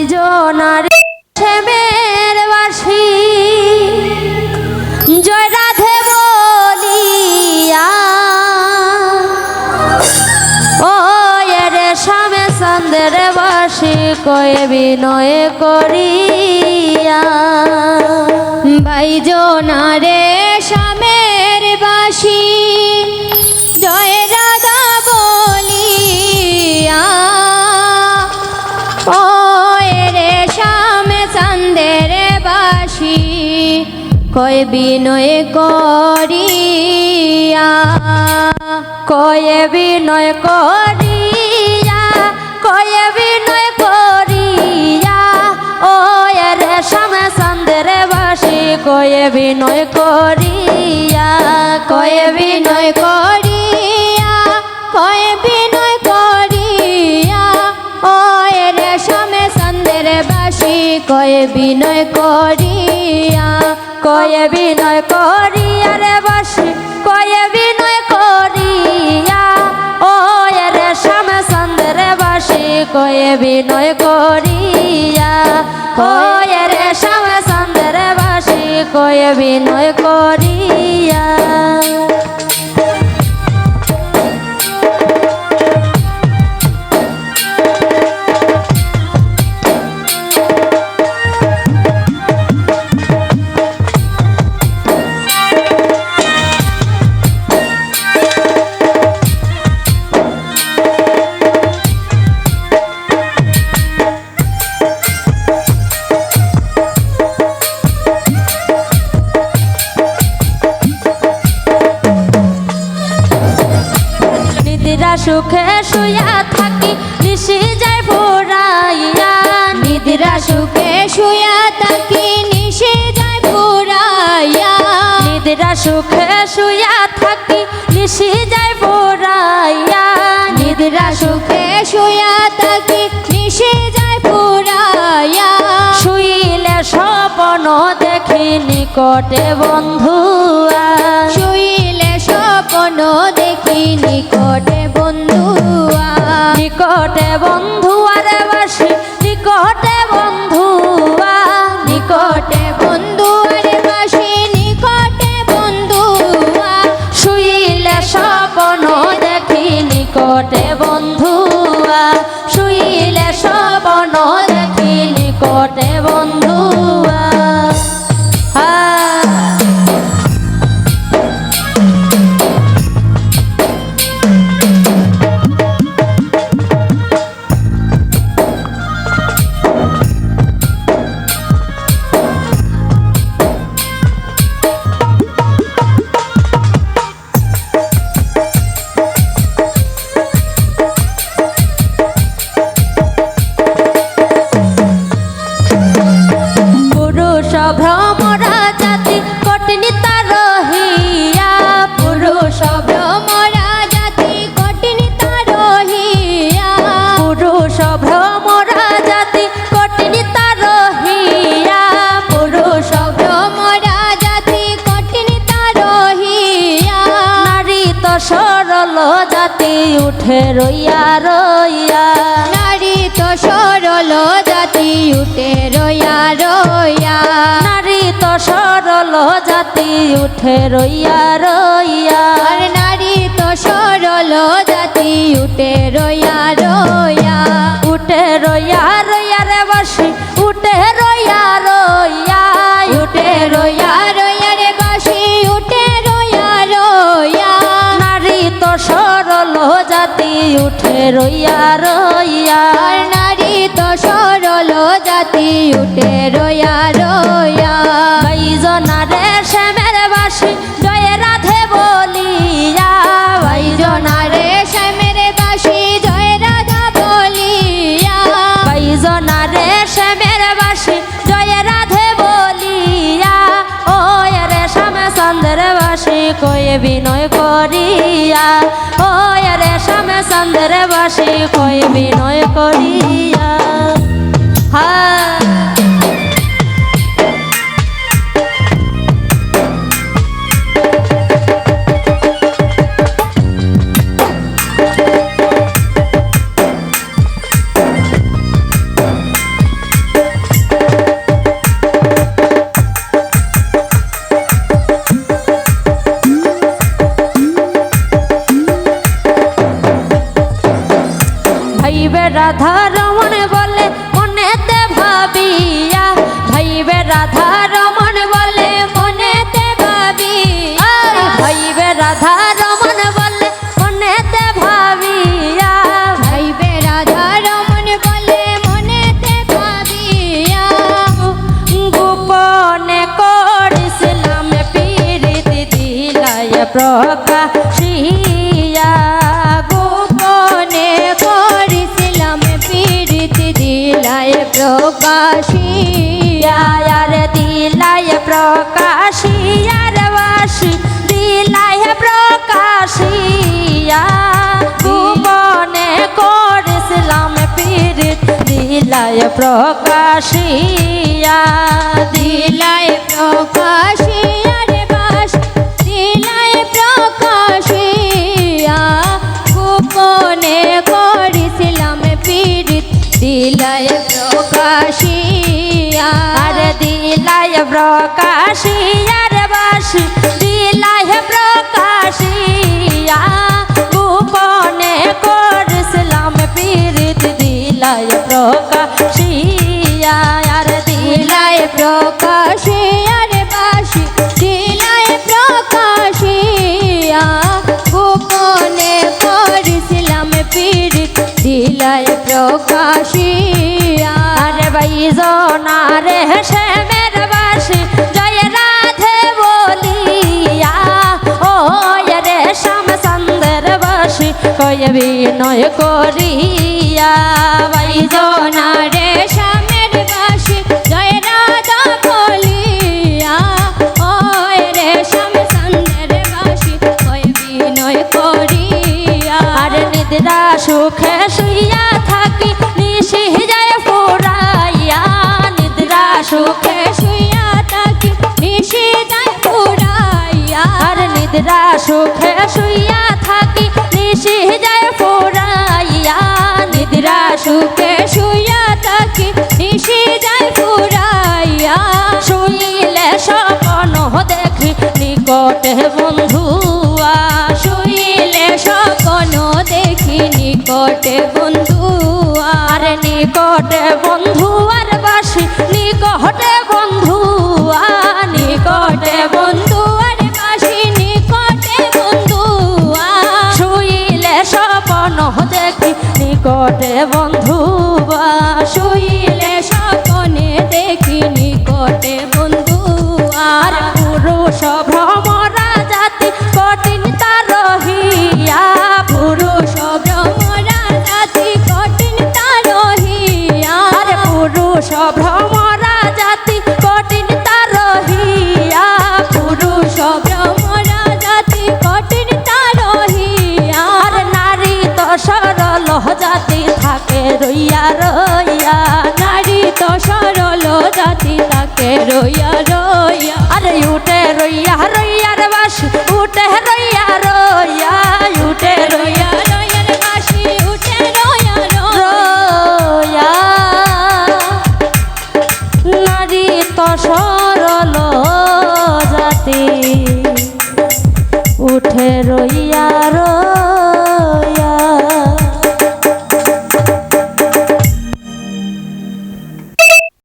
বাইজনার শ্যামের বাসি জয় রাধে বলিয়া ও রে শ্যামে চন্দ্রের বাসি কয়ে বিনয় করিয়া বাইজনারে শ্যামের বাসি জয় রাধা বলিয়া ও রে শ্যামে চন্দ্রের বাসি কয় বিনয় করিয়া কয়ে বিনয় করিয়া কয়ে বিনয় করিয়া ও রে শ্যামে চন্দ্রের বাসি কয়ে বিনয় করিয়া কয় বিনয় করিয়া কয় বিনয় করিয়া ও রে শ্যামে চন্দ্রের বাসি কয় বিনয় করিয়া কয়ে বিনয় করিয়া রে বাসি কয়ে বিনয় করিয়া ও রে শ্যামে চন্দ্রের বাসি কয়ে বিনয় করিয়া কয়ে রে শ্যামে চন্দ্রের বাসি কয়ে বিনয় করিয়া নিদ্রা সুখে শুয়া থাকি নিশি যায় ফুরাইয়া নিদ্রা সুখে শুয়া থাকি নিশে যায় ফুরাইয়া নিদ্রা সুখে শুয়া থাকি নিশি যায় ফুরাইয়া নিদ্রা সুখে শুয়া থাকি নিশে যায় ফুরাইয়া শুইলে স্বপ্ন দেখি নিকটে বন্ধুয়া শুইলে স্বপ্ন দেখি নিকটে বন্ধুয়া নিকটে বন্ধুয়া রে বাসি নিকটে বন্ধুয়া নিকটে বন্ধুয়ার বাসি নিকটে বন্ধুয়া শুইলে স্বপ্ন দেখি নিকটে বন্ধুয়া শুইলে স্বপ্ন দেখি নিকটে বন্ধুয়া পুরুষ ভ্রমরা জাতি কঠিনী তার রহিয়া পুরুষ ভ্রমরা জাতি কঠিন তার রহিয়া পুরুষ ভ্রমরা জাতি কঠিনী তার রহিয়া পুরুষ ভ্রমরা জাতি কঠিন তার রহিয়া নারী তো সরল জাতি উঠে রইয়া রইয়া নারী তো সরল জাতি উঠে রইয়া রইয়া নারী তো সরল জাতি উঠে রইয়া রইয়া আর নারী তো সরল জাতি উঠে রইয়া রইয়া উঠে রইয়া রইয়া রে বাসি উঠে রইয়া রইয়া উঠে রইয়া রইয়া রে বাসি উঠে রইয়া রইয়া নারী তো সরল জাতি উঠে রইয়া রইয়া আর নারী তো সরল জাতি উঠে রইয়া রইয়া বাইজনারে শ্যামের বাসি জয় রাধে বলিয়া বাইজনারে শ্যামের বাসি জয় রাধা বলিয়া বাইজনারে শ্যামের বাসি জয় রাধে বলিয়া ও রে শ্যামে চন্দ্রের বাসি কয়ে বিনয় করিয়া ও রে শ্যামে চন্দ্রের বাসি কয়ে বিনয় করিয়া রাধা রমন বলে মনেতে ভাবিয়া, ভাইবে রাধা রমন বলে মনেতে ভাবিয়া, ভাইবে রাধা রমন বলে মনেতে ভাবিয়া, ভাইবে রাধা রমন বলে মনেতে ভাবিয়া, গোপনে করিছিলাম পীড়িত দিলায় প্রকাশিয়া, গোপনে করিছিলাম পীড়িত দিলায় প্রকাশিয়া, রে দিলায় প্রকাশিয়া রে বাসি দিলায় প্রকাশিয়া, গোপনে করিছিলাম পীড়িত দিলায় প্রকাশিয়া, দিলায় প্রকাশিয়া রে বাস দিলায় প্রকাশিয়া, গোপনে করিছিলাম পীড়িত দিলায় প্রকাশিয়া, আরে দিলায় প্রকাশিয়া রে বাসি দিলায় প্রকাশিয়া, গোপনে করিছিলাম পীড়িত দিলায় প্রকাশিয়া, আরে দিলায় প্রকাশিয়া রে বাসি দিলায় প্রকাশিয়া, গোপনে করিছিলাম পীড়িত দিলায় প্রকাশিয়া, আরে বাইজনা রে শ্যামের বাসি জয় রাধে বলিয়া, ও রে শ্যাম চন্দ্র বাসি কয় বিনয় করিয়া, বাইজনা রে শ্যামের বাসি জয় রাধা বলিয়া, ওই রে শ্যাম চন্দ্রের বাসি কয় বিনয় করিয়া, আর নিদ্রা সুখে শুইয়া থাকি নিশি যায় ফুরাইয়া, নিদ্রা সুখে শুইয়া থাকি নিশি যায় পুরাইয়া, আর নিদ্রা সুখে শুইয়া থাকি নিশি যায় ফুরাইয়া, নিদ্রা সুখে শুইয়া থাকি নিশি যায় পুরাইয়া, শুইলে স্বপ্ন দেখি নিকটে বন্ধুয়া, শুইলে স্বপ্ন দেখি নিকটে বন্ধুয়া, আর নিকটে বন্ধুয়ার বাসি নিকটে বন্ধুয়া, নিকটে বন্ধুয়ার বাসি নিকটে বন্ধুয়া, শুইলে স্বপ্ন দেখি নিকটে বন্ধুয়া, শুইলে স্বপ্নে দেখি নিকটে বন্ধুয়া, আর পুরুষ ভ্রমরা জাতি কঠিন তার রহিয়া, পুরুষ ভ্রমরা জাতি কঠিন তার রহিয়া, আর পুরুষ ভ্রমরা জাতি কঠিন তার রহিয়া, পুরুষ ভ্রমরা জাতি কঠিন তার রহিয়া, আর নারী তো সরল জাতি থাকে রইয়া রইয়া, নারী তো সরল জাতি তাকে রইয়া রইয়া, আরে উঠে রইয়া রইয়া রে বাসি উঠে রইয়া রইয়া, উঠে রইয়া রইয়া রইয়ার বাসি উঠে রইয়া রইয়া, রইয়া, নারী তো সরল জাতি উঠে রইয়া রইয়া।